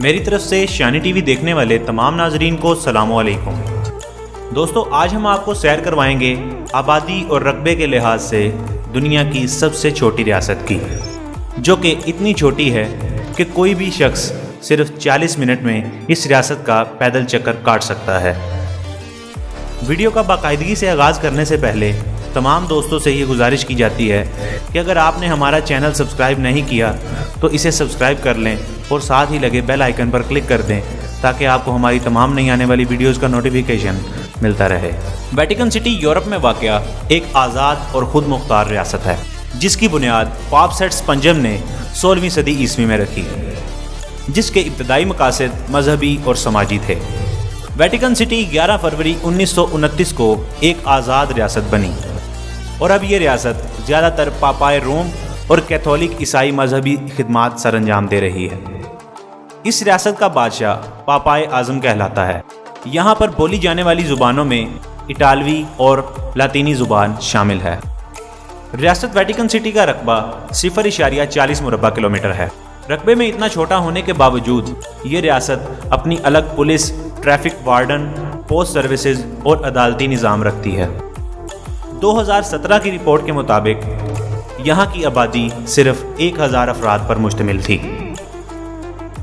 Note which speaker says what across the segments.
Speaker 1: मेरी तरफ से शानी टीवी देखने वाले तमाम नाजरीन को अस्सलाम वालेकुम। दोस्तों, आज हम आपको सैर करवाएंगे आबादी और रकबे के लिहाज से दुनिया की सबसे छोटी रियासत की, जो कि इतनी छोटी है कि कोई भी शख्स सिर्फ 40 मिनट में इस रियासत का पैदल चक्कर काट सकता है। वीडियो का बाकायदगी से आगाज़ करने से पहले तमाम दोस्तों से ये गुजारिश की जाती है कि अगर आपने हमारा चैनल सब्सक्राइब नहीं किया तो इसे सब्सक्राइब कर लें और साथ ही लगे बेल आइकन पर क्लिक कर दें ताकि आपको हमारी तमाम नई आने वाली वीडियोस का नोटिफिकेशन मिलता रहे। वेटिकन सिटी यूरोप में वाक़या एक आज़ाद और ख़ुद मुख्तार रियासत है जिसकी बुनियाद पाप सेंट स्पंजन ने 16वीं सदी ईस्वी में रखी, जिसके इब्तदाई मकासद मजहबी और समाजी थे। वेटिकन सिटी 11 फरवरी 1929 को एक आज़ाद रियासत बनी और अब ये रियासत ज़्यादातर पापाए रोम और कैथोलिक ईसाई मजहबी खिदमात सर अंजाम दे रही है। इस रियासत का बादशाह पापाए आज़म कहलाता है। यहाँ पर बोली जाने वाली ज़ुबानों में इटालवी और लातीनी ज़ुबान शामिल है। रियासत वेटिकन सिटी का रकबा 0.40 मुरबा किलोमीटर है। रकबे में इतना छोटा होने के बावजूद ये रियासत अपनी अलग police, traffic warden, post services और अदालती निज़ाम रखती है। 2017 की रिपोर्ट के मुताबिक यहाँ की आबादी सिर्फ 1000 अफराद पर मुश्तमिल थी।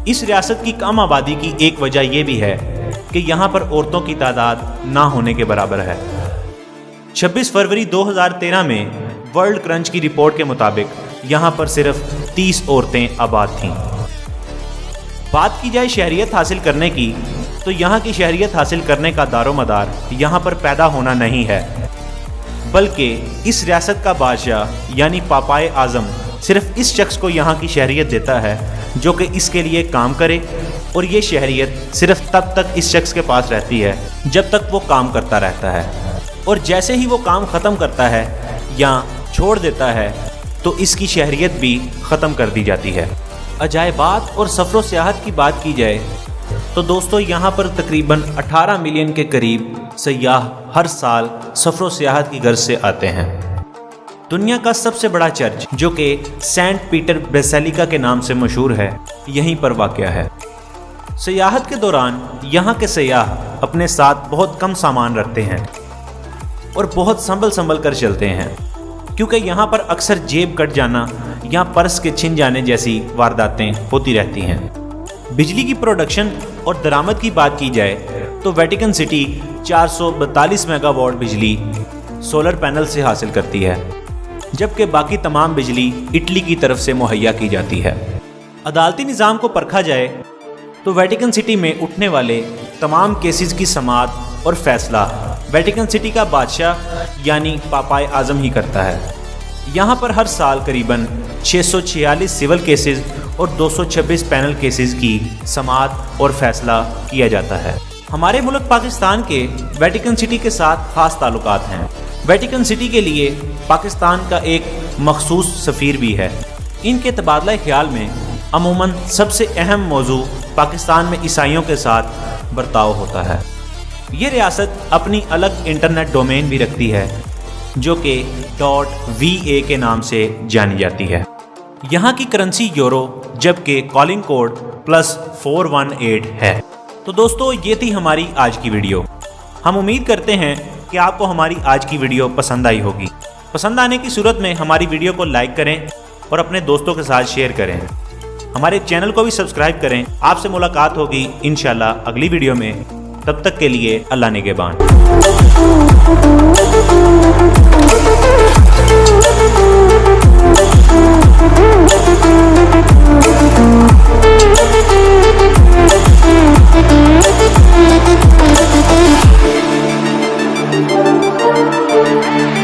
Speaker 1: इस रियासत की कम आबादी की एक वजह यह भी है कि यहाँ पर औरतों की तादाद ना होने के बराबर है। 26 फरवरी 2013 में वर्ल्ड क्रंच की रिपोर्ट के मुताबिक यहाँ पर सिर्फ 30 औरतें आबाद थीं। बात की जाए शहरियत हासिल करने की, तो यहाँ की शहरियत हासिल करने का दारोमदार यहाँ पर पैदा होना नहीं है, बल्कि इस रियासत का बादशाह यानी पापाए आज़म सिर्फ इस शख्स को यहाँ की शहरियत देता है जो कि इसके लिए काम करे, और ये शहरियत सिर्फ तब तक इस शख्स के पास रहती है जब तक वो काम करता रहता है, और जैसे ही वो काम ख़त्म करता है या छोड़ देता है तो इसकी शहरियत भी ख़त्म कर दी जाती है। अजायबात और सफ़र व सियाहत की बात की जाए तो दोस्तों, यहाँ पर तकरीबन 18 मिलियन के करीब सयाह हर साल सफ़र व सियाहत की गर्ज से आते हैं। दुनिया का सबसे बड़ा चर्च जो कि सेंट पीटर बेसिलिका के नाम से मशहूर है, यहीं पर वाक़या है। सियाहत के दौरान यहाँ के सयाह अपने साथ बहुत कम सामान रखते हैं और बहुत संभल कर चलते हैं, क्योंकि यहाँ पर अक्सर जेब कट जाना या पर्स के छिन जाने जैसी वारदातें होती रहती हैं। बिजली की प्रोडक्शन और दरामद की बात की जाए तो वेटिकन सिटी 442 मेगावाट बिजली सोलर पैनल से हासिल करती है, जबकि बाकी तमाम बिजली इटली की तरफ से मुहैया की जाती है। अदालती निज़ाम को परखा जाए तो वेटिकन सिटी में उठने वाले तमाम केसेस की समाअत और फैसला वेटिकन सिटी का बादशाह यानी पापाए आज़म ही करता है। यहाँ पर हर साल करीबन 646 सिविल केसेस और 226 पैनल केसेस की समाअत और फैसला किया जाता है। हमारे मुल्क पाकिस्तान के वेटिकन सिटी के साथ ख़ास ताल्लुकात हैं। वेटिकन सिटी के लिए पाकिस्तान का एक मखसूस सफ़ीर भी है। इनके तबादला ख्याल में अमूमन सबसे अहम मौजू पाकिस्तान में ईसाइयों के साथ बर्ताव होता है। ये रियासत अपनी अलग इंटरनेट डोमेन भी रखती है जो कि .va के नाम से जानी जाती है। यहाँ की करेंसी यूरो, जबकि कॉलिंग कोड +418 है। तो दोस्तों, ये थी हमारी आज की वीडियो। हम उम्मीद करते हैं कि आपको हमारी आज की वीडियो पसंद आई होगी। पसंद आने की सूरत में हमारी वीडियो को लाइक करें और अपने दोस्तों के साथ शेयर करें। हमारे चैनल को भी सब्सक्राइब करें। आपसे मुलाकात होगी इंशाल्लाह अगली वीडियो में। तब तक के लिए अल्लाह निगहबान।
Speaker 2: We'll be right back.